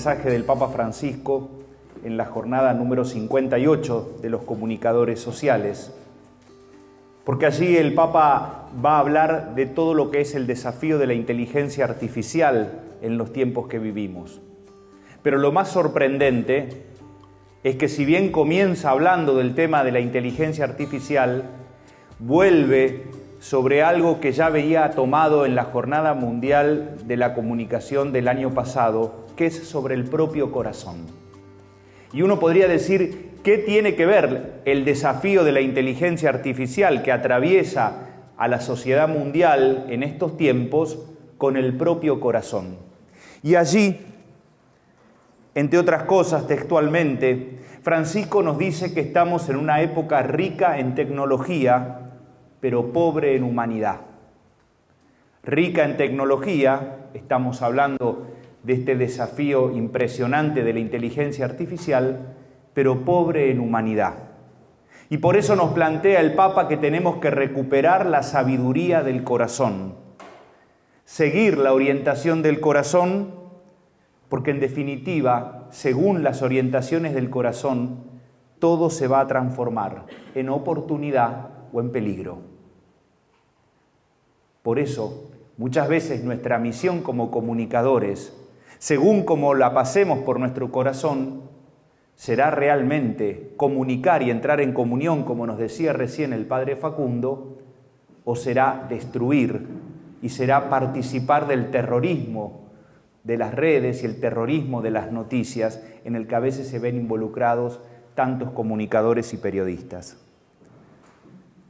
mensaje del Papa Francisco en la jornada número 58 de los comunicadores sociales, porque allí el Papa va a hablar de todo lo que es el desafío de la inteligencia artificial en los tiempos que vivimos. Pero lo más sorprendente es que si bien comienza hablando del tema de la inteligencia artificial, vuelve sobre algo que ya veía tomado en la Jornada Mundial de la Comunicación del año pasado, que es sobre el propio corazón. Y uno podría decir, ¿qué tiene que ver el desafío de la inteligencia artificial que atraviesa a la sociedad mundial en estos tiempos con el propio corazón? Y allí, entre otras cosas, textualmente, Francisco nos dice que estamos en una época rica en tecnología, pero pobre en humanidad. Rica en tecnología, estamos hablando de este desafío impresionante de la inteligencia artificial, pero pobre en humanidad. Y por eso nos plantea el Papa que tenemos que recuperar la sabiduría del corazón, seguir la orientación del corazón, porque en definitiva, según las orientaciones del corazón, todo se va a transformar en oportunidad o en peligro. Por eso, muchas veces nuestra misión como comunicadores, según como la pasemos por nuestro corazón, será realmente comunicar y entrar en comunión, como nos decía recién el Padre Facundo, o será destruir y será participar del terrorismo de las redes y el terrorismo de las noticias en el que a veces se ven involucrados tantos comunicadores y periodistas.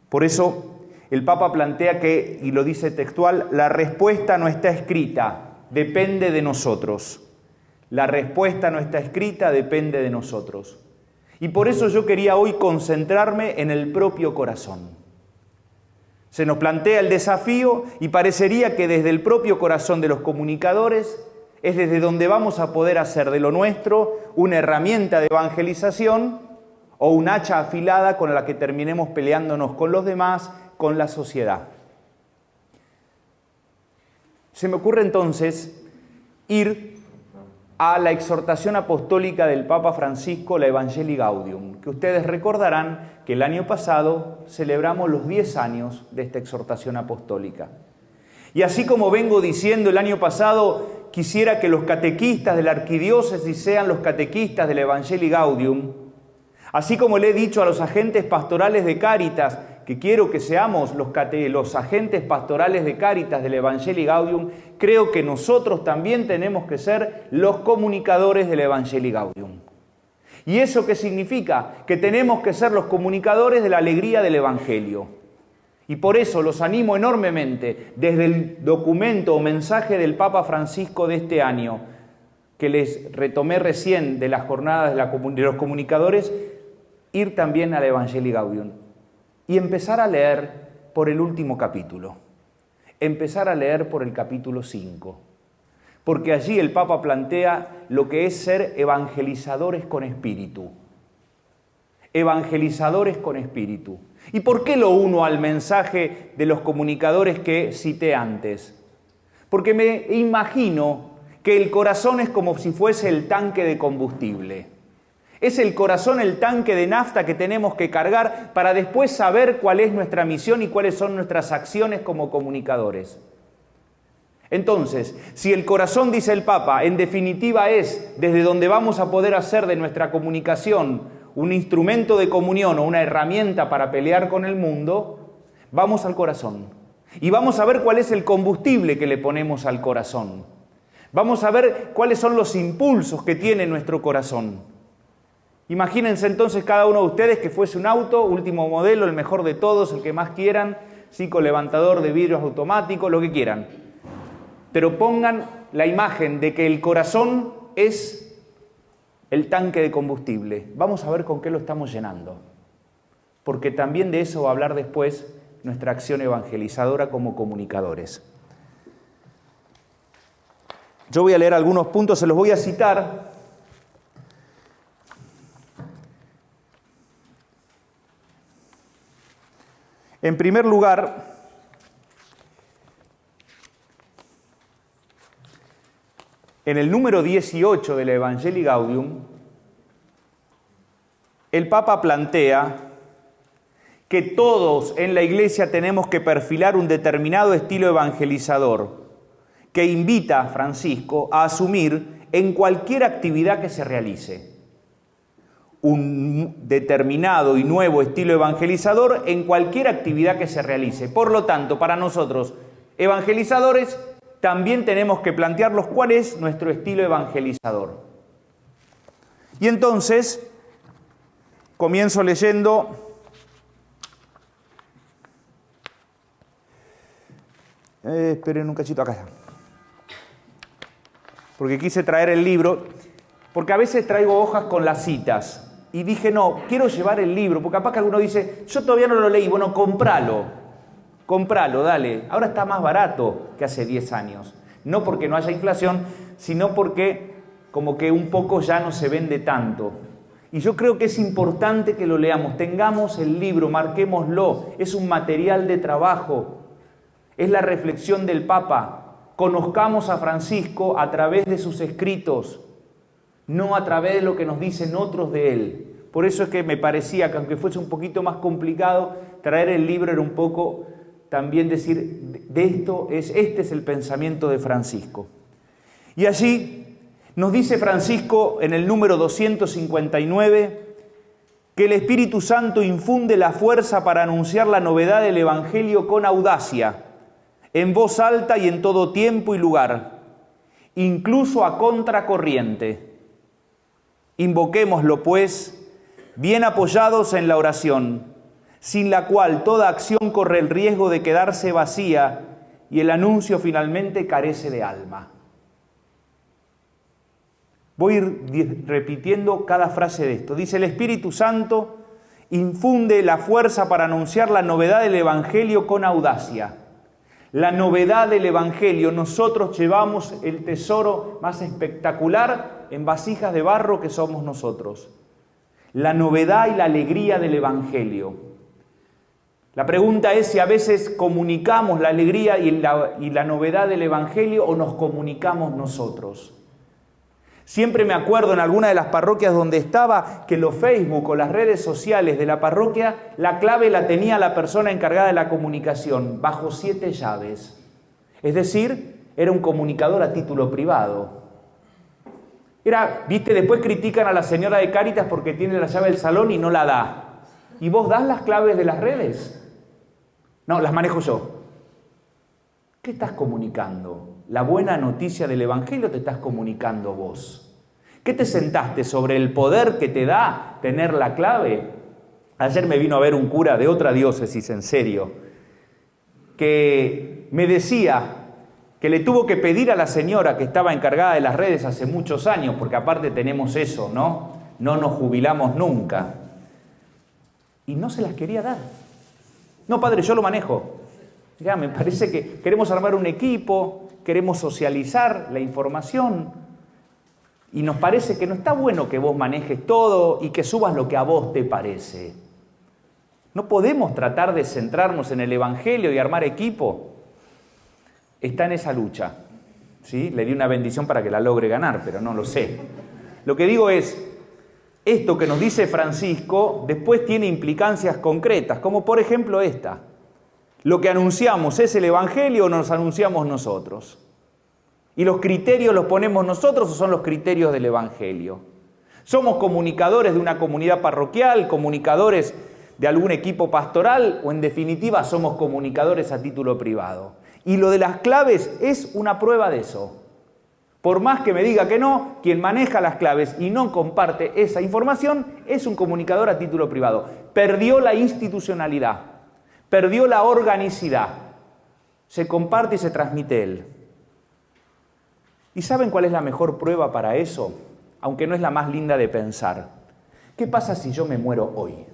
Por eso el Papa plantea que, y lo dice textual, la respuesta no está escrita, depende de nosotros. La respuesta no está escrita, depende de nosotros. Y por eso yo quería hoy concentrarme en el propio corazón. Se nos plantea el desafío y parecería que desde el propio corazón de los comunicadores es desde donde vamos a poder hacer de lo nuestro una herramienta de evangelización o un hacha afilada con la que terminemos peleándonos con los demás, con la sociedad. Se me ocurre entonces ir a la exhortación apostólica del Papa Francisco, la Evangelii Gaudium, que ustedes recordarán que el año pasado celebramos los 10 años de esta exhortación apostólica. Y así como vengo diciendo el año pasado, quisiera que los catequistas de la arquidiócesis sean los catequistas del Evangelii Gaudium, así como le he dicho a los agentes pastorales de Cáritas, que quiero que seamos los agentes pastorales de Cáritas del Evangelii Gaudium, creo que nosotros también tenemos que ser los comunicadores del Evangelii Gaudium. ¿Y eso qué significa? Que tenemos que ser los comunicadores de la alegría del Evangelio. Y por eso los animo enormemente, desde el documento o mensaje del Papa Francisco de este año, que les retomé recién de las jornadas de los comunicadores, ir también al Evangelii Gaudium y empezar a leer por el último capítulo, empezar a leer por el capítulo 5, porque allí el Papa plantea lo que es ser evangelizadores con espíritu. Evangelizadores con espíritu. ¿Y por qué lo uno al mensaje de los comunicadores que cité antes? Porque me imagino que el corazón es como si fuese el tanque de combustible. Es el corazón el tanque de nafta que tenemos que cargar para después saber cuál es nuestra misión y cuáles son nuestras acciones como comunicadores. Entonces, si el corazón, dice el Papa, en definitiva es desde donde vamos a poder hacer de nuestra comunicación un instrumento de comunión o una herramienta para pelear con el mundo, vamos al corazón. Y vamos a ver cuál es el combustible que le ponemos al corazón. Vamos a ver cuáles son los impulsos que tiene nuestro corazón. Imagínense entonces cada uno de ustedes que fuese un auto, último modelo, el mejor de todos, el que más quieran, sí, con levantador de vidrios automáticos, lo que quieran. Pero pongan la imagen de que el corazón es el tanque de combustible. Vamos a ver con qué lo estamos llenando. Porque también de eso va a hablar después nuestra acción evangelizadora como comunicadores. Yo voy a leer algunos puntos, se los voy a citar. En primer lugar, En el número 18 de la Evangelii Gaudium, el Papa plantea que todos en la Iglesia tenemos que perfilar un determinado estilo evangelizador que invita a Francisco a asumir en cualquier actividad que se realice. Un determinado y nuevo estilo evangelizador en cualquier actividad que se realice. Por lo tanto, para nosotros, evangelizadores, también tenemos que plantearnos cuál es nuestro estilo evangelizador. Y entonces, comienzo leyendo esperen un cachito acá. Porque quise traer el libro, porque a veces traigo hojas con las citas. Y dije, no, quiero llevar el libro, porque capaz que alguno dice, yo todavía no lo leí. Bueno, compralo, dale. Ahora está más barato que hace 10 años. No porque no haya inflación, sino porque como que un poco ya no se vende tanto. Y yo creo que es importante que lo leamos. Tengamos el libro, marquémoslo. Es un material de trabajo. Es la reflexión del Papa. Conozcamos a Francisco a través de sus escritos, no a través de lo que nos dicen otros de él. Por eso es que me parecía que aunque fuese un poquito más complicado, traer el libro era un poco también decir, este es el pensamiento de Francisco. Y allí nos dice Francisco en el número 259 que el Espíritu Santo infunde la fuerza para anunciar la novedad del Evangelio con audacia, en voz alta y en todo tiempo y lugar, incluso a contracorriente. Invoquémoslo, pues, bien apoyados en la oración, sin la cual toda acción corre el riesgo de quedarse vacía y el anuncio finalmente carece de alma. Voy a ir repitiendo cada frase de esto. Dice, el Espíritu Santo infunde la fuerza para anunciar la novedad del Evangelio con audacia. La novedad del Evangelio, nosotros llevamos el tesoro más espectacular en vasijas de barro que somos nosotros. La novedad y la alegría del Evangelio. La pregunta es si a veces comunicamos la alegría y la novedad del Evangelio o nos comunicamos nosotros. Siempre me acuerdo en alguna de las parroquias donde estaba que los Facebook o las redes sociales de la parroquia, la clave la tenía la persona encargada de la comunicación, bajo 7 llaves. Es decir, era un comunicador a título privado. Después critican a la señora de Cáritas porque tiene la llave del salón y no la da. ¿Y vos das las claves de las redes? No, las manejo yo. ¿Qué estás comunicando? ¿La buena noticia del Evangelio te estás comunicando vos? ¿Qué te sentaste sobre el poder que te da tener la clave? Ayer me vino a ver un cura de otra diócesis, en serio, que me decía que le tuvo que pedir a la señora que estaba encargada de las redes hace muchos años, porque aparte tenemos eso, ¿no? No nos jubilamos nunca. Y no se las quería dar. No, padre, yo lo manejo. Ya, me parece que queremos armar un equipo, queremos socializar la información y nos parece que no está bueno que vos manejes todo y que subas lo que a vos te parece. No podemos tratar de centrarnos en el Evangelio y armar equipo. Está en esa lucha, ¿sí? Le di una bendición para que la logre ganar, pero no lo sé. Lo que digo es, esto que nos dice Francisco después tiene implicancias concretas, como por ejemplo esta. ¿Lo que anunciamos es el Evangelio o nos anunciamos nosotros? ¿Y los criterios los ponemos nosotros o son los criterios del Evangelio? ¿Somos comunicadores de una comunidad parroquial, comunicadores de algún equipo pastoral o en definitiva somos comunicadores a título privado? Y lo de las claves es una prueba de eso. Por más que me diga que no, quien maneja las claves y no comparte esa información es un comunicador a título privado. Perdió la institucionalidad. Perdió la organicidad. Se comparte y se transmite él. ¿Y saben cuál es la mejor prueba para eso? Aunque no es la más linda de pensar. ¿Qué pasa si yo me muero hoy?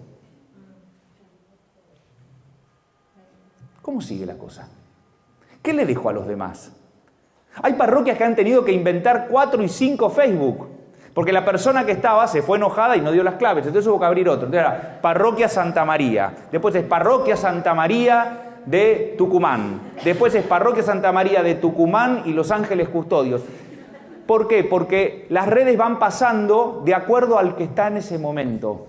¿Cómo sigue la cosa? ¿Qué le dejo a los demás? Hay parroquias que han tenido que inventar 4 y 5 Facebook. Porque la persona que estaba se fue enojada y no dio las claves, entonces hubo que abrir otro. Entonces era Parroquia Santa María, después es Parroquia Santa María de Tucumán, después es Parroquia Santa María de Tucumán y Los Ángeles Custodios. ¿Por qué? Porque las redes van pasando de acuerdo al que está en ese momento.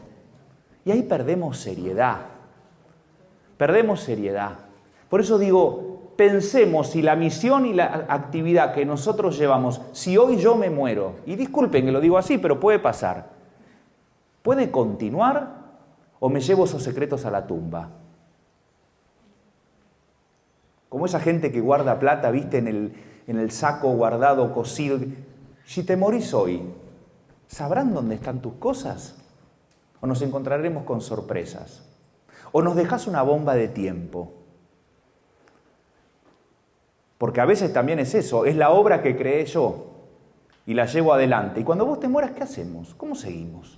Y ahí perdemos seriedad. Perdemos seriedad. Por eso digo, pensemos si la misión y la actividad que nosotros llevamos, si hoy yo me muero, y disculpen que lo digo así, pero puede pasar, ¿puede continuar o me llevo esos secretos a la tumba? Como esa gente que guarda plata, viste, en el saco guardado, cosido. Si te morís hoy, ¿sabrán dónde están tus cosas? ¿O nos encontraremos con sorpresas? ¿O nos dejás una bomba de tiempo? Porque a veces también es eso, es la obra que creé yo y la llevo adelante. Y cuando vos te mueras, ¿qué hacemos? ¿Cómo seguimos?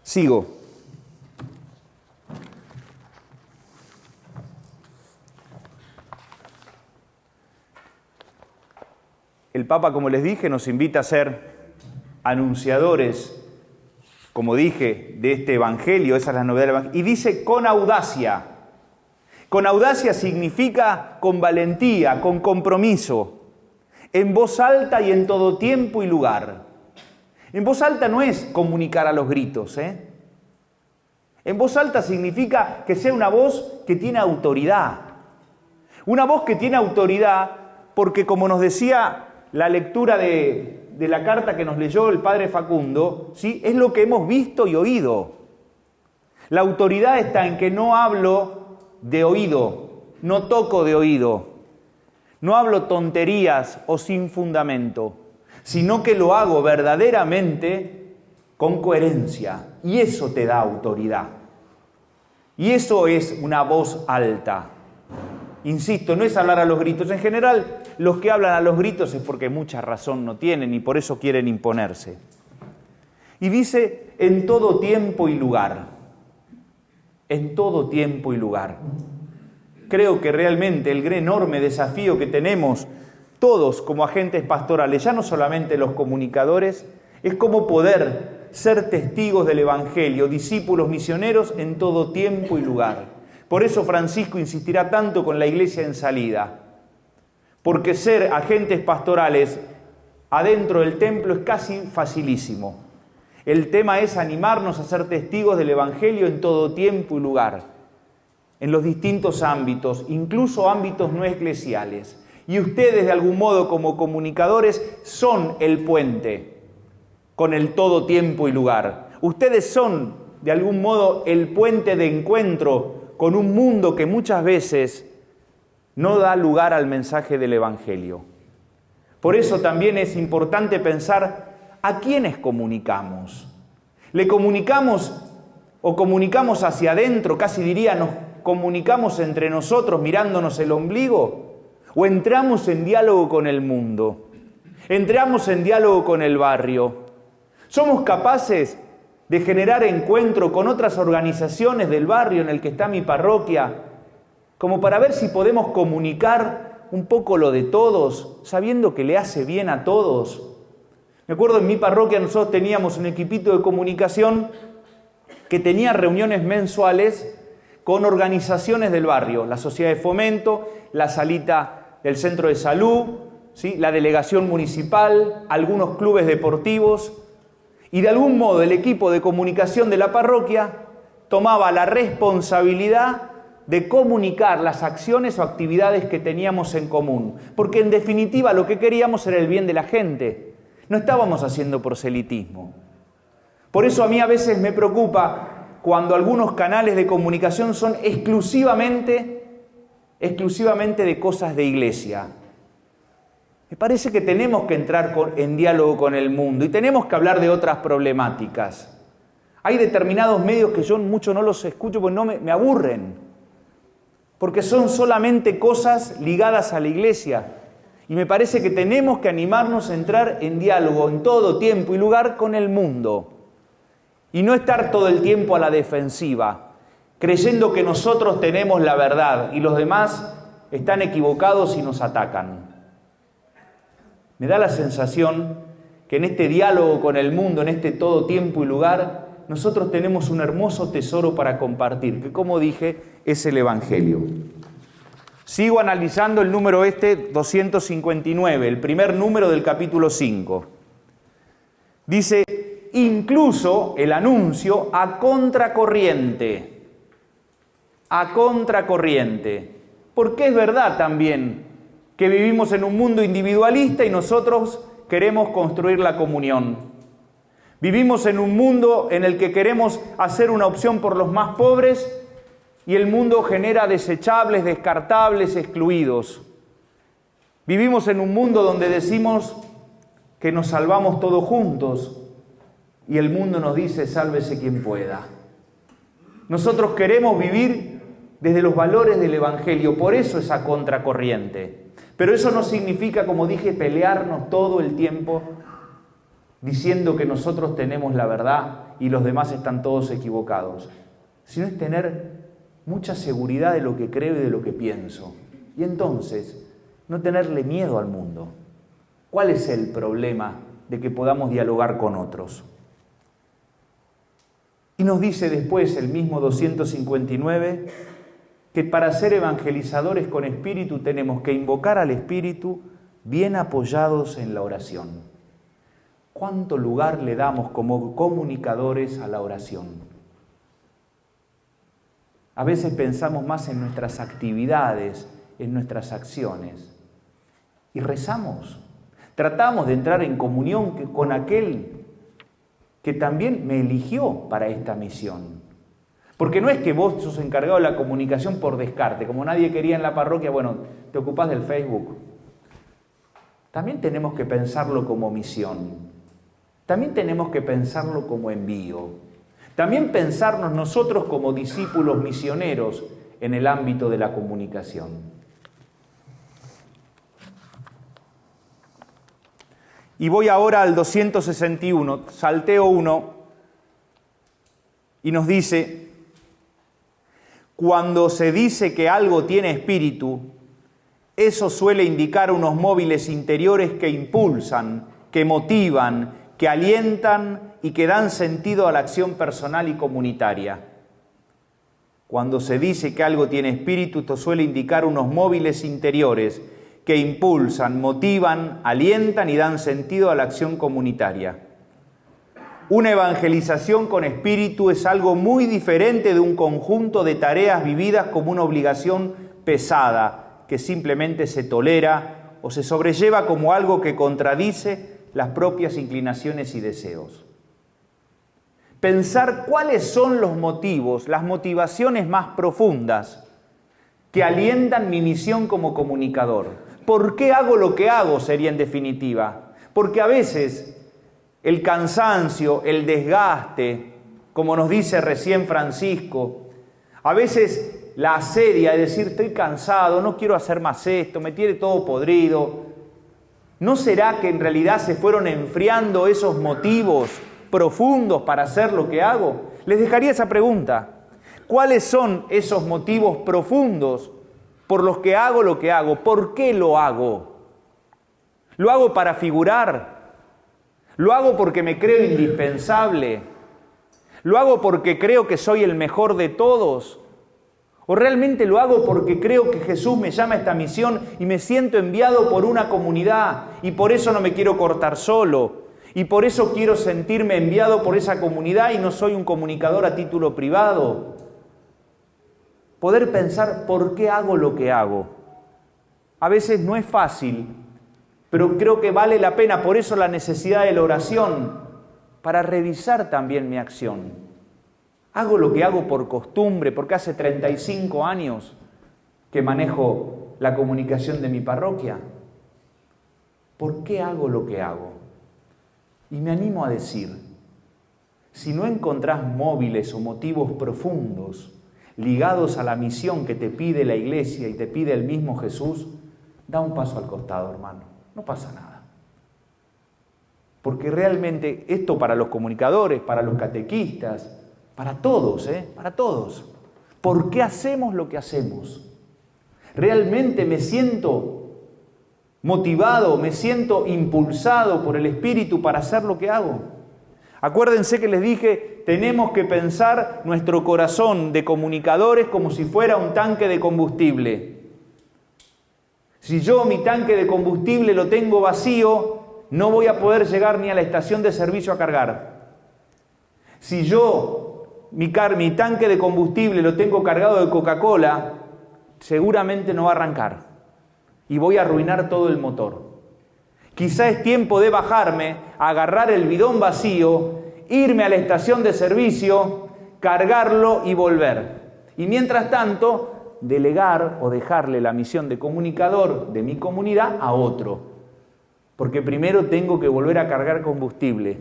Sigo. El Papa, como les dije, nos invita a ser anunciadores, como dije, de este Evangelio, esa es la novedad del Evangelio, y dice con audacia. Con audacia significa con valentía, con compromiso, en voz alta y en todo tiempo y lugar. En voz alta no es comunicar a los gritos, ¿eh? En voz alta significa que sea una voz que tiene autoridad. Una voz que tiene autoridad porque, como nos decía la lectura de la carta que nos leyó el padre Facundo, ¿sí? Es lo que hemos visto y oído. La autoridad está en que no hablo de oído, no toco de oído, no hablo tonterías o sin fundamento, sino que lo hago verdaderamente con coherencia. Y eso te da autoridad. Y eso es una voz alta. Insisto, no es hablar a los gritos. En general, los que hablan a los gritos es porque mucha razón no tienen y por eso quieren imponerse. Y dice, en todo tiempo y lugar. En todo tiempo y lugar. Creo que realmente el enorme desafío que tenemos todos como agentes pastorales, ya no solamente los comunicadores, es cómo poder ser testigos del Evangelio, discípulos misioneros en todo tiempo y lugar. Por eso Francisco insistirá tanto con la iglesia en salida, porque ser agentes pastorales adentro del templo es casi facilísimo. El tema es animarnos a ser testigos del Evangelio en todo tiempo y lugar, en los distintos ámbitos, incluso ámbitos no eclesiales. Y ustedes, de algún modo, como comunicadores, son el puente con el todo tiempo y lugar. Ustedes son, de algún modo, el puente de encuentro con un mundo que muchas veces no da lugar al mensaje del Evangelio. Por eso también es importante pensar a quiénes comunicamos. ¿Le comunicamos o comunicamos hacia adentro? Casi diría, nos comunicamos entre nosotros mirándonos el ombligo. ¿O entramos en diálogo con el mundo? ¿Entramos en diálogo con el barrio? ¿Somos capaces de generar encuentro con otras organizaciones del barrio en el que está mi parroquia, como para ver si podemos comunicar un poco lo de todos, sabiendo que le hace bien a todos? Me acuerdo en mi parroquia nosotros teníamos un equipito de comunicación que tenía reuniones mensuales con organizaciones del barrio, la Sociedad de Fomento, la Salita del Centro de Salud, ¿sí? La Delegación Municipal, algunos clubes deportivos. Y de algún modo el equipo de comunicación de la parroquia tomaba la responsabilidad de comunicar las acciones o actividades que teníamos en común. Porque en definitiva lo que queríamos era el bien de la gente. No estábamos haciendo proselitismo. Por eso a mí a veces me preocupa cuando algunos canales de comunicación son exclusivamente de cosas de iglesia. Me parece que tenemos que entrar en diálogo con el mundo y tenemos que hablar de otras problemáticas. Hay determinados medios que yo mucho no los escucho porque me aburren, porque son solamente cosas ligadas a la iglesia. Y me parece que tenemos que animarnos a entrar en diálogo en todo tiempo y lugar con el mundo. Y no estar todo el tiempo a la defensiva, creyendo que nosotros tenemos la verdad y los demás están equivocados y nos atacan. Me da la sensación que en este diálogo con el mundo, en este todo tiempo y lugar, nosotros tenemos un hermoso tesoro para compartir, que como dije, es el Evangelio. Sigo analizando el número 259, el primer número del capítulo 5. Dice, incluso el anuncio a contracorriente. A contracorriente. Porque es verdad también que vivimos en un mundo individualista y nosotros queremos construir la comunión. Vivimos en un mundo en el que queremos hacer una opción por los más pobres y el mundo genera desechables, descartables, excluidos. Vivimos en un mundo donde decimos que nos salvamos todos juntos y el mundo nos dice sálvese quien pueda. Nosotros queremos vivir desde los valores del Evangelio, por eso esa contracorriente. Pero eso no significa, como dije, pelearnos todo el tiempo diciendo que nosotros tenemos la verdad y los demás están todos equivocados, sino es tener mucha seguridad de lo que creo y de lo que pienso. Y entonces, no tenerle miedo al mundo. ¿Cuál es el problema de que podamos dialogar con otros? Y nos dice después el mismo 259 que para ser evangelizadores con espíritu tenemos que invocar al Espíritu bien apoyados en la oración. ¿Cuánto lugar le damos como comunicadores a la oración? A veces pensamos más en nuestras actividades, en nuestras acciones. Y rezamos. Tratamos de entrar en comunión con aquel que también me eligió para esta misión. Porque no es que vos sos encargado de la comunicación por descarte. Como nadie quería en la parroquia, bueno, te ocupás del Facebook. También tenemos que pensarlo como misión. También tenemos que pensarlo como envío. También pensarnos nosotros como discípulos misioneros en el ámbito de la comunicación. Y voy ahora al 261, salteo uno, y nos dice, cuando se dice que algo tiene espíritu, eso suele indicar unos móviles interiores que impulsan, que motivan, que alientan y que dan sentido a la acción personal y comunitaria. Cuando se dice que algo tiene espíritu, esto suele indicar unos móviles interiores que impulsan, motivan, alientan y dan sentido a la acción comunitaria. Una evangelización con espíritu es algo muy diferente de un conjunto de tareas vividas como una obligación pesada, que simplemente se tolera o se sobrelleva como algo que contradice las propias inclinaciones y deseos. Pensar cuáles son los motivos, las motivaciones más profundas que alientan mi misión como comunicador. ¿Por qué hago lo que hago? Sería en definitiva. Porque a veces el cansancio, el desgaste, como nos dice recién Francisco, a veces la asedia, es decir, estoy cansado, no quiero hacer más esto, me tiene todo podrido. ¿No será que en realidad se fueron enfriando esos motivos profundos para hacer lo que hago? Les dejaría esa pregunta. ¿Cuáles son esos motivos profundos por los que hago lo que hago? ¿Por qué lo hago? ¿Lo hago para figurar? ¿Lo hago porque me creo indispensable? ¿Lo hago porque creo que soy el mejor de todos? ¿O realmente lo hago porque creo que Jesús me llama a esta misión y me siento enviado por una comunidad y por eso no me quiero cortar solo y por eso quiero sentirme enviado por esa comunidad y no soy un comunicador a título privado? Poder pensar por qué hago lo que hago. A veces no es fácil, pero creo que vale la pena, por eso la necesidad de la oración, para revisar también mi acción. ¿Hago lo que hago por costumbre, porque hace 35 años que manejo la comunicación de mi parroquia? ¿Por qué hago lo que hago? Y me animo a decir, si no encontrás móviles o motivos profundos ligados a la misión que te pide la Iglesia y te pide el mismo Jesús, da un paso al costado, hermano. No pasa nada. Porque realmente esto para los comunicadores, para los catequistas, para todos, para todos. ¿Por qué hacemos lo que hacemos? ¿Realmente me siento motivado, me siento impulsado por el Espíritu para hacer lo que hago? Acuérdense que les dije, tenemos que pensar nuestro corazón de comunicadores como si fuera un tanque de combustible. Si yo mi tanque de combustible lo tengo vacío, no voy a poder llegar ni a la estación de servicio a cargar. Si yo mi tanque de combustible lo tengo cargado de Coca-Cola, seguramente no va a arrancar y voy a arruinar todo el motor. Quizá es tiempo de bajarme, agarrar el bidón vacío, irme a la estación de servicio, cargarlo y volver. Y mientras tanto, delegar o dejarle la misión de comunicador de mi comunidad a otro. Porque primero tengo que volver a cargar combustible.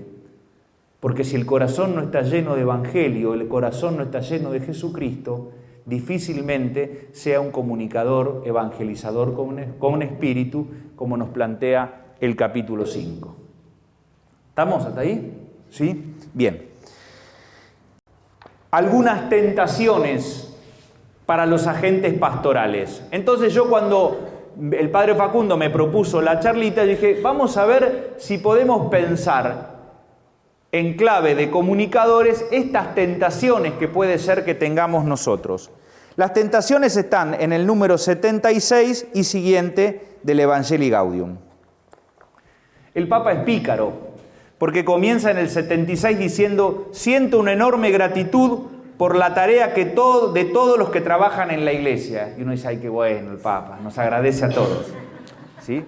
Porque si el corazón no está lleno de evangelio, el corazón no está lleno de Jesucristo, difícilmente sea un comunicador, evangelizador con espíritu, como nos plantea el capítulo 5. ¿Estamos hasta ahí? ¿Sí? Bien. Algunas tentaciones para los agentes pastorales. Entonces yo, cuando el padre Facundo me propuso la charlita, dije, vamos a ver si podemos pensar en clave de comunicadores estas tentaciones que puede ser que tengamos nosotros. Las tentaciones están en el número 76 y siguiente del Evangelii Gaudium. El Papa es pícaro, porque comienza en el 76 diciendo: siento una enorme gratitud por la tarea de todos los que trabajan en la iglesia. Y uno dice, ay, qué bueno el Papa, nos agradece a todos. ¿Sí?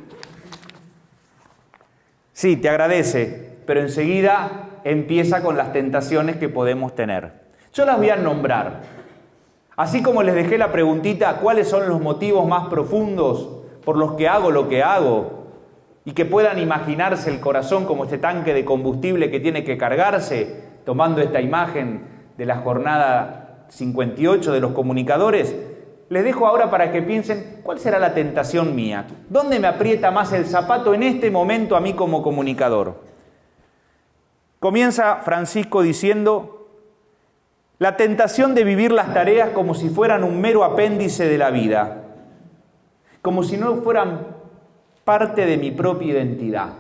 Sí, te agradece, pero enseguida empieza con las tentaciones que podemos tener. Yo las voy a nombrar. Así como les dejé la preguntita, ¿cuáles son los motivos más profundos por los que hago lo que hago? Y que puedan imaginarse el corazón como este tanque de combustible que tiene que cargarse, tomando esta imagen de la jornada 58 de los comunicadores. Les dejo ahora para que piensen, ¿cuál será la tentación mía? ¿Dónde me aprieta más el zapato en este momento a mí como comunicador? Comienza Francisco diciendo: la tentación de vivir las tareas como si fueran un mero apéndice de la vida, como si no fueran parte de mi propia identidad.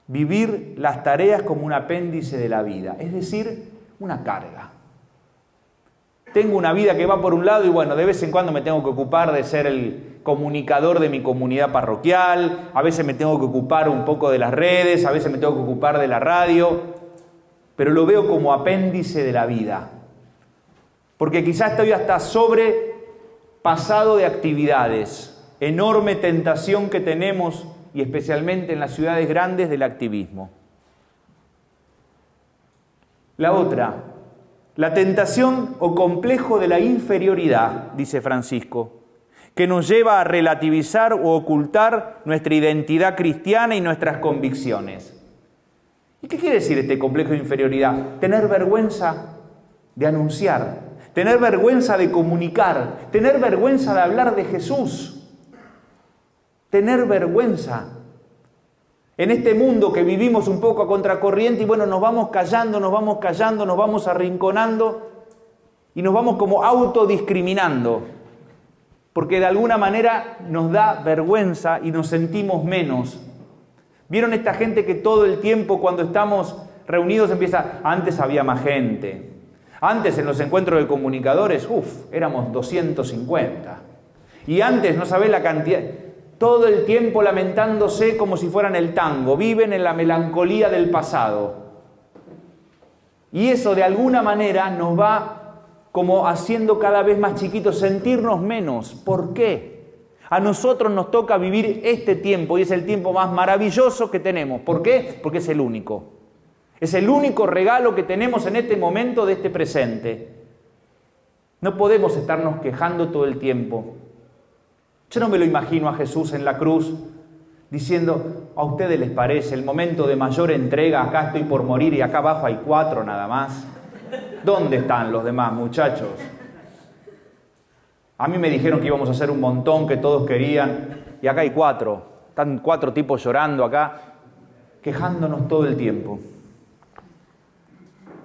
Vivir las tareas como un apéndice de la vida, es decir, una carga. Tengo una vida que va por un lado y bueno, de vez en cuando me tengo que ocupar de ser el comunicador de mi comunidad parroquial, a veces me tengo que ocupar un poco de las redes, a veces me tengo que ocupar de la radio, pero lo veo como apéndice de la vida. Porque quizás estoy hasta sobrepasado de actividades. Enorme tentación que tenemos, y especialmente en las ciudades grandes, del activismo. La otra, la tentación o complejo de la inferioridad, dice Francisco, que nos lleva a relativizar o ocultar nuestra identidad cristiana y nuestras convicciones. ¿Y qué quiere decir este complejo de inferioridad? Tener vergüenza de anunciar, tener vergüenza de comunicar, tener vergüenza de hablar de Jesús. Tener vergüenza. En este mundo que vivimos un poco a contracorriente y bueno, nos vamos callando, nos vamos arrinconando y nos vamos como autodiscriminando, porque de alguna manera nos da vergüenza y nos sentimos menos. ¿Vieron esta gente que todo el tiempo cuando estamos reunidos empieza, antes había más gente? Antes en los encuentros de comunicadores, éramos 250. Y antes, no sabés la cantidad... Todo el tiempo lamentándose como si fueran el tango, viven en la melancolía del pasado. Y eso de alguna manera nos va como haciendo cada vez más chiquitos, sentirnos menos. ¿Por qué? A nosotros nos toca vivir este tiempo y es el tiempo más maravilloso que tenemos. ¿Por qué? Porque es el único. Es el único regalo que tenemos en este momento de este presente. No podemos estarnos quejando todo el tiempo. Yo no me lo imagino a Jesús en la cruz diciendo, ¿a ustedes les parece el momento de mayor entrega? Acá estoy por morir y acá abajo hay 4 nada más. ¿Dónde están los demás, muchachos? A mí me dijeron que íbamos a hacer un montón, que todos querían, y acá hay 4. Están 4 tipos llorando acá, quejándonos todo el tiempo.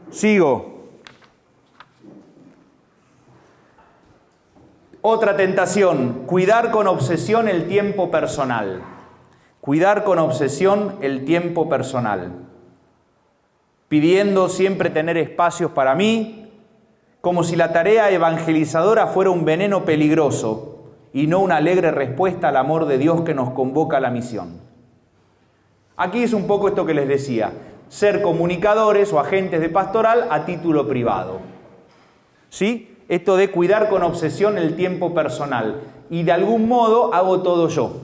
Sigo. Otra tentación, cuidar con obsesión el tiempo personal. Cuidar con obsesión el tiempo personal. Pidiendo siempre tener espacios para mí, como si la tarea evangelizadora fuera un veneno peligroso y no una alegre respuesta al amor de Dios que nos convoca a la misión. Aquí es un poco esto que les decía, ser comunicadores o agentes de pastoral a título privado. ¿Sí? Esto de cuidar con obsesión el tiempo personal y de algún modo hago todo yo.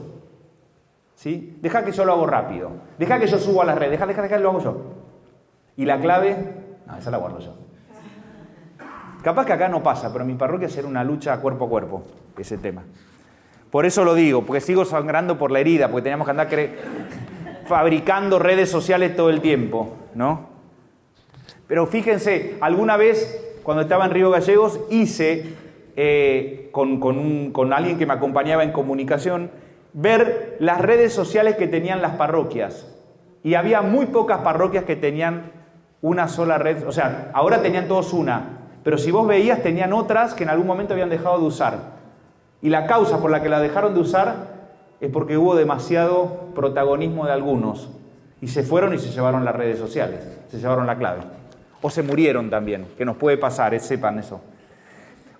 ¿Sí? Deja que yo lo hago rápido, deja que yo subo a las redes, deja que lo hago yo. ¿Y la clave? No, esa la guardo yo. Capaz que acá no pasa, pero en mi parroquia será una lucha cuerpo a cuerpo, ese tema. Por eso lo digo, porque sigo sangrando por la herida, porque teníamos que andar fabricando redes sociales todo el tiempo, ¿no? Pero fíjense, alguna vez, cuando estaba en Río Gallegos, hice, con alguien que me acompañaba en comunicación, ver las redes sociales que tenían las parroquias. Y había muy pocas parroquias que tenían una sola red, o sea, ahora tenían todos una, pero si vos veías, tenían otras que en algún momento habían dejado de usar. Y la causa por la que la dejaron de usar es porque hubo demasiado protagonismo de algunos. Y se fueron y se llevaron las redes sociales, se llevaron la clave. O se murieron también, que nos puede pasar, sepan eso.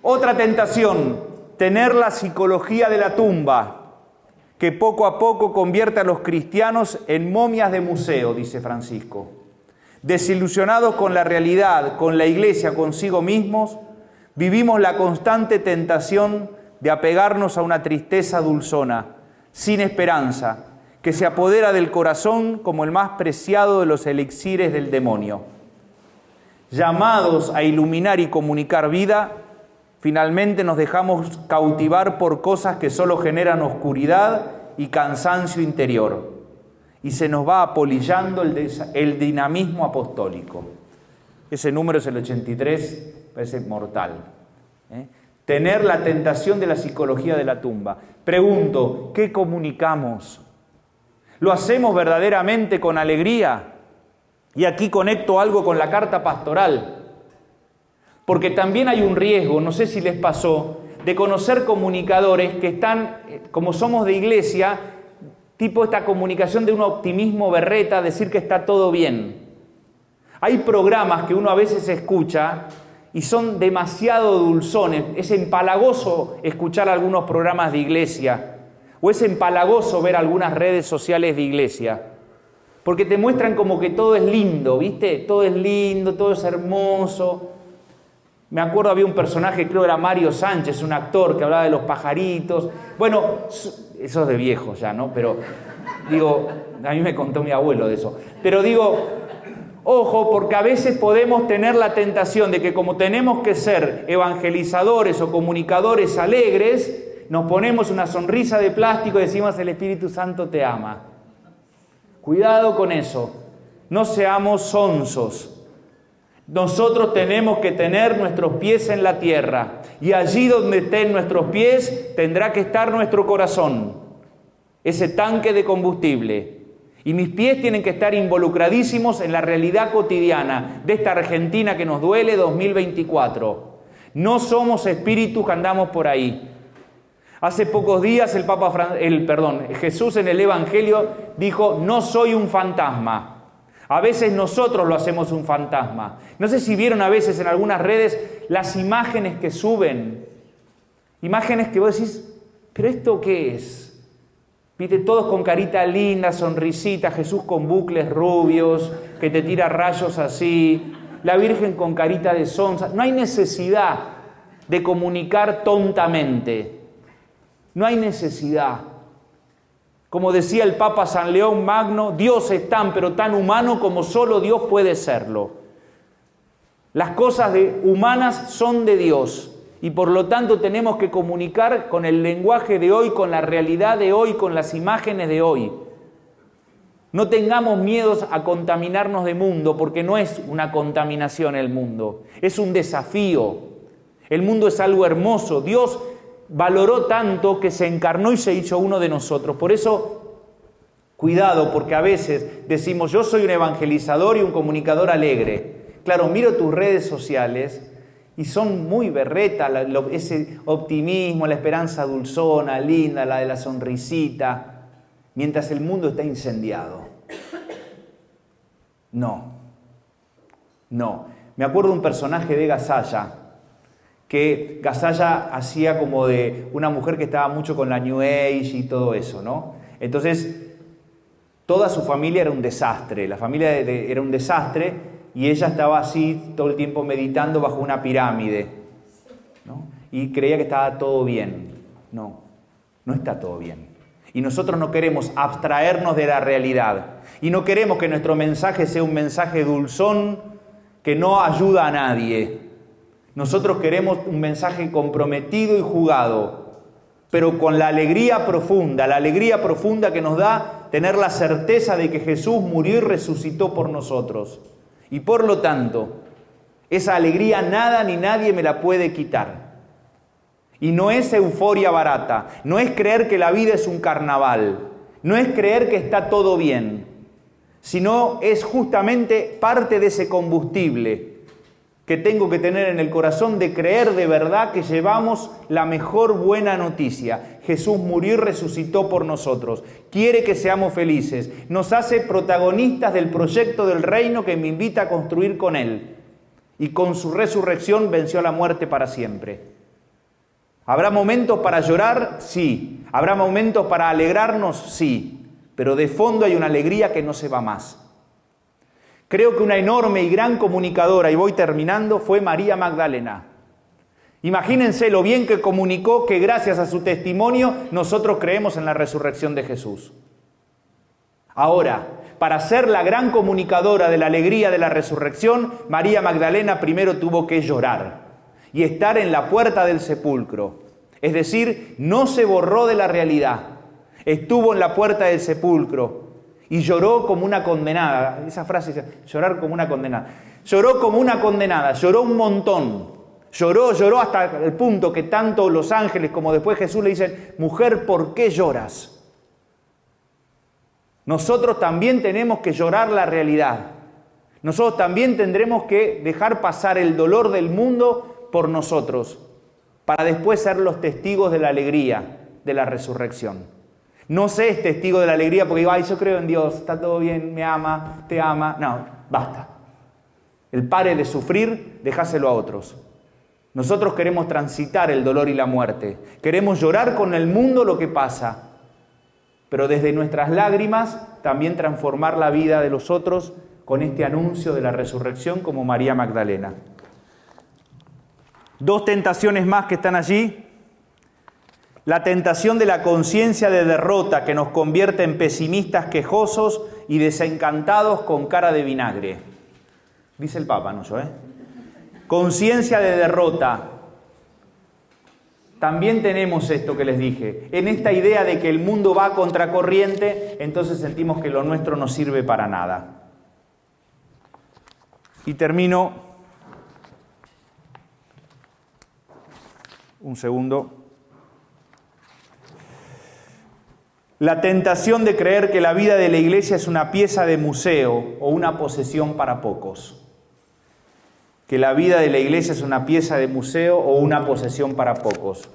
Otra tentación, tener la psicología de la tumba, que poco a poco convierte a los cristianos en momias de museo, dice Francisco. Desilusionados con la realidad, con la iglesia, consigo mismos, vivimos la constante tentación de apegarnos a una tristeza dulzona, sin esperanza, que se apodera del corazón como el más preciado de los elixires del demonio. Llamados a iluminar y comunicar vida, finalmente nos dejamos cautivar por cosas que solo generan oscuridad y cansancio interior. Y se nos va apolillando el dinamismo apostólico. Ese número es el 83, parece mortal. Tener la tentación de la psicología de la tumba. Pregunto, ¿qué comunicamos? ¿Lo hacemos verdaderamente con alegría? Y aquí conecto algo con la carta pastoral. Porque también hay un riesgo, no sé si les pasó, de conocer comunicadores que están, como somos de iglesia, tipo esta comunicación de un optimismo berreta, decir que está todo bien. Hay programas que uno a veces escucha y son demasiado dulzones. Es empalagoso escuchar algunos programas de iglesia o es empalagoso ver algunas redes sociales de iglesia. Porque te muestran como que todo es lindo, ¿viste? Todo es lindo, todo es hermoso. Me acuerdo había un personaje, creo que era Mario Sánchez, un actor que hablaba de los pajaritos. Bueno, eso es de viejo ya, ¿no? Pero digo, a mí me contó mi abuelo de eso. Pero digo, ojo, porque a veces podemos tener la tentación de que como tenemos que ser evangelizadores o comunicadores alegres, nos ponemos una sonrisa de plástico y decimos el Espíritu Santo te ama. Cuidado con eso, no seamos sonsos. Nosotros tenemos que tener nuestros pies en la tierra y allí donde estén nuestros pies tendrá que estar nuestro corazón, ese tanque de combustible. Y mis pies tienen que estar involucradísimos en la realidad cotidiana de esta Argentina que nos duele 2024. No somos espíritus que andamos por ahí. Hace pocos días Jesús en el Evangelio dijo, no soy un fantasma. A veces nosotros lo hacemos un fantasma. No sé si vieron a veces en algunas redes las imágenes que suben. Imágenes que vos decís, ¿pero esto qué es? Viste, todos con carita linda, sonrisita, Jesús con bucles rubios, que te tira rayos así, la Virgen con carita de sonsa. No hay necesidad de comunicar tontamente. No hay necesidad. Como decía el Papa San León Magno, Dios es tan, pero tan humano como solo Dios puede serlo. Las cosas humanas son de Dios y por lo tanto tenemos que comunicar con el lenguaje de hoy, con la realidad de hoy, con las imágenes de hoy. No tengamos miedos a contaminarnos de mundo, porque no es una contaminación el mundo, es un desafío. El mundo es algo hermoso. Dios valoró tanto que se encarnó y se hizo uno de nosotros. Por eso, cuidado, porque a veces decimos, yo soy un evangelizador y un comunicador alegre. Claro, miro tus redes sociales y son muy berretas, ese optimismo, la esperanza dulzona, linda, la de la sonrisita, mientras el mundo está incendiado. No. Me acuerdo de un personaje de Gasalla que Gasalla hacía como de una mujer que estaba mucho con la New Age y todo eso, ¿no? Entonces, toda su familia era un desastre, la familia era un desastre y ella estaba así todo el tiempo meditando bajo una pirámide, ¿no? Y creía que estaba todo bien. No, no está todo bien. Y nosotros no queremos abstraernos de la realidad. Y no queremos que nuestro mensaje sea un mensaje dulzón que no ayuda a nadie. Nosotros queremos un mensaje comprometido y jugado, pero con la alegría profunda que nos da tener la certeza de que Jesús murió y resucitó por nosotros. Y por lo tanto, esa alegría nada ni nadie me la puede quitar. Y no es euforia barata, no es creer que la vida es un carnaval, no es creer que está todo bien, sino es justamente parte de ese combustible que tengo que tener en el corazón de creer de verdad que llevamos la mejor buena noticia. Jesús murió y resucitó por nosotros. Quiere que seamos felices. Nos hace protagonistas del proyecto del reino que me invita a construir con Él. Y con su resurrección venció a la muerte para siempre. ¿Habrá momentos para llorar? Sí. ¿Habrá momentos para alegrarnos? Sí. Pero de fondo hay una alegría que no se va más. Creo que una enorme y gran comunicadora, y voy terminando, fue María Magdalena. Imagínense lo bien que comunicó, que gracias a su testimonio nosotros creemos en la resurrección de Jesús. Ahora, para ser la gran comunicadora de la alegría de la resurrección, María Magdalena primero tuvo que llorar y estar en la puerta del sepulcro. Es decir, no se borró de la realidad. Estuvo en la puerta del sepulcro y lloró como una condenada. Esa frase dice, llorar como una condenada. Lloró como una condenada, lloró un montón. Lloró hasta el punto que tanto los ángeles como después Jesús le dicen, mujer, ¿por qué lloras? Nosotros también tenemos que llorar la realidad. Nosotros también tendremos que dejar pasar el dolor del mundo por nosotros, para después ser los testigos de la alegría de la resurrección. No se es testigo de la alegría porque digo, ay, yo creo en Dios, está todo bien, me ama, te ama. No, basta. El pare de sufrir, dejáselo a otros. Nosotros queremos transitar el dolor y la muerte. Queremos llorar con el mundo lo que pasa. Pero desde nuestras lágrimas también transformar la vida de los otros con este anuncio de la resurrección como María Magdalena. 2 tentaciones más que están allí. La tentación de la conciencia de derrota que nos convierte en pesimistas quejosos y desencantados con cara de vinagre. Dice el Papa, no yo, Conciencia de derrota. También tenemos esto que les dije. En esta idea de que el mundo va a contracorriente, entonces sentimos que lo nuestro no sirve para nada. Y termino. Un segundo. La tentación de creer que la vida de la iglesia es una pieza de museo o una posesión para pocos. Que la vida de la iglesia es una pieza de museo o una posesión para pocos.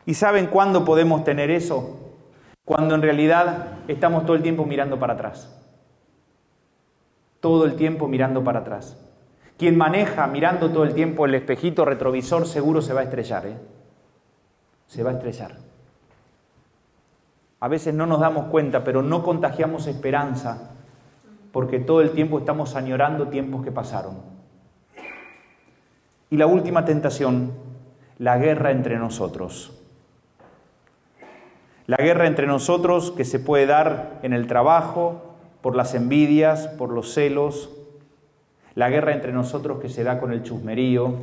¿Y saben cuándo podemos tener eso? Cuando en realidad estamos todo el tiempo mirando para atrás. Todo el tiempo mirando para atrás. Quien maneja mirando todo el tiempo el espejito retrovisor seguro se va a estrellar, Se va a estrellar. A veces no nos damos cuenta, pero no contagiamos esperanza, porque todo el tiempo estamos añorando tiempos que pasaron. Y la última tentación, la guerra entre nosotros. La guerra entre nosotros que se puede dar en el trabajo, por las envidias, por los celos. La guerra entre nosotros que se da con el chusmerío.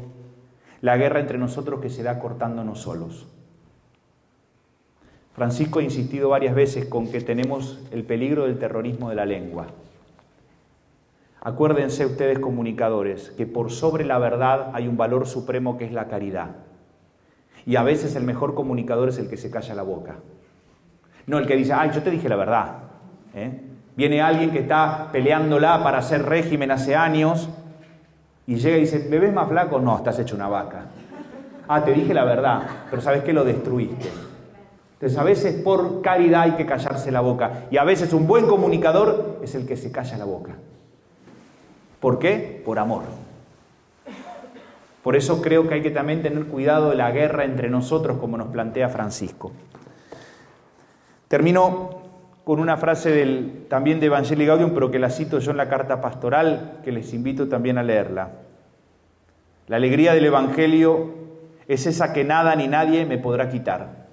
La guerra entre nosotros que se da cortándonos solos. Francisco ha insistido varias veces con que tenemos el peligro del terrorismo de la lengua. Acuérdense ustedes, comunicadores, que por sobre la verdad hay un valor supremo que es la caridad. Y a veces el mejor comunicador es el que se calla la boca. No el que dice, ay, yo te dije la verdad. Viene alguien que está peleándola para hacer régimen hace años y llega y dice, ¿me ves más flaco? No, estás hecho una vaca. Ah, te dije la verdad, pero ¿sabes qué? Lo destruiste. Entonces a veces por caridad hay que callarse la boca. Y a veces un buen comunicador es el que se calla la boca. ¿Por qué? Por amor. Por eso creo que hay que también tener cuidado de la guerra entre nosotros, como nos plantea Francisco. Termino con una frase también de Evangelii Gaudium, pero que la cito yo en la carta pastoral, que les invito también a leerla. La alegría del Evangelio es esa que nada ni nadie me podrá quitar.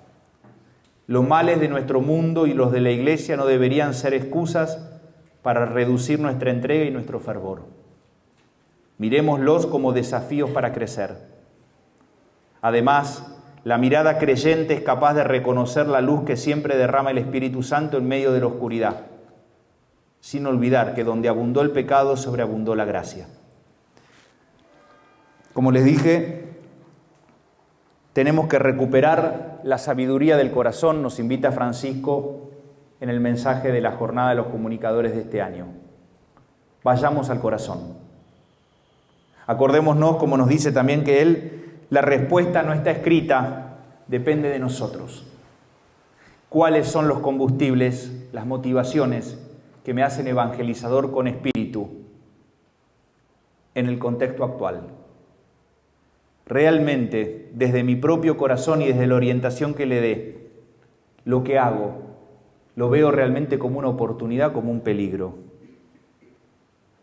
Los males de nuestro mundo y los de la Iglesia no deberían ser excusas para reducir nuestra entrega y nuestro fervor. Miremoslos como desafíos para crecer. Además, la mirada creyente es capaz de reconocer la luz que siempre derrama el Espíritu Santo en medio de la oscuridad, sin olvidar que donde abundó el pecado, sobreabundó la gracia. Como les dije, tenemos que recuperar la sabiduría del corazón, nos invita Francisco en el mensaje de la jornada de los comunicadores de este año. Vayamos al corazón. Acordémonos, como nos dice también que él, la respuesta no está escrita, depende de nosotros. ¿Cuáles son los combustibles, las motivaciones que me hacen evangelizador con espíritu en el contexto actual? Realmente, desde mi propio corazón y desde la orientación que le dé, lo que hago, lo veo realmente como una oportunidad, como un peligro.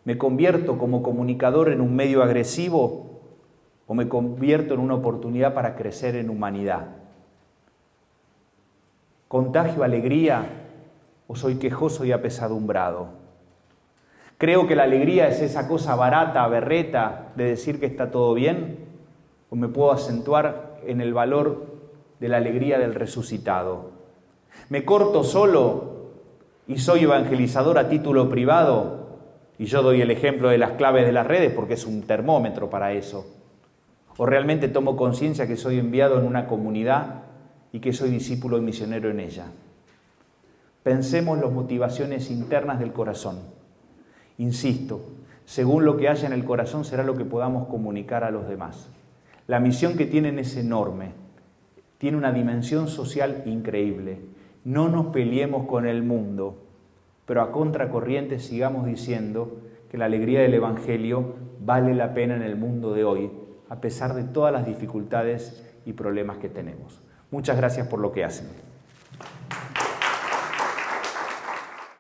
¿Me convierto como comunicador en un medio agresivo o me convierto en una oportunidad para crecer en humanidad? ¿Contagio alegría o soy quejoso y apesadumbrado? ¿Creo que la alegría es esa cosa barata, berreta, de decir que está todo bien? ¿O me puedo acentuar en el valor de la alegría del resucitado? ¿Me corto solo y soy evangelizador a título privado? Y yo doy el ejemplo de las claves de las redes porque es un termómetro para eso. ¿O realmente tomo conciencia que soy enviado en una comunidad y que soy discípulo y misionero en ella? Pensemos las motivaciones internas del corazón. Insisto, según lo que haya en el corazón será lo que podamos comunicar a los demás. La misión que tienen es enorme, tiene una dimensión social increíble. No nos peleemos con el mundo, pero a contracorriente sigamos diciendo que la alegría del Evangelio vale la pena en el mundo de hoy, a pesar de todas las dificultades y problemas que tenemos. Muchas gracias por lo que hacen.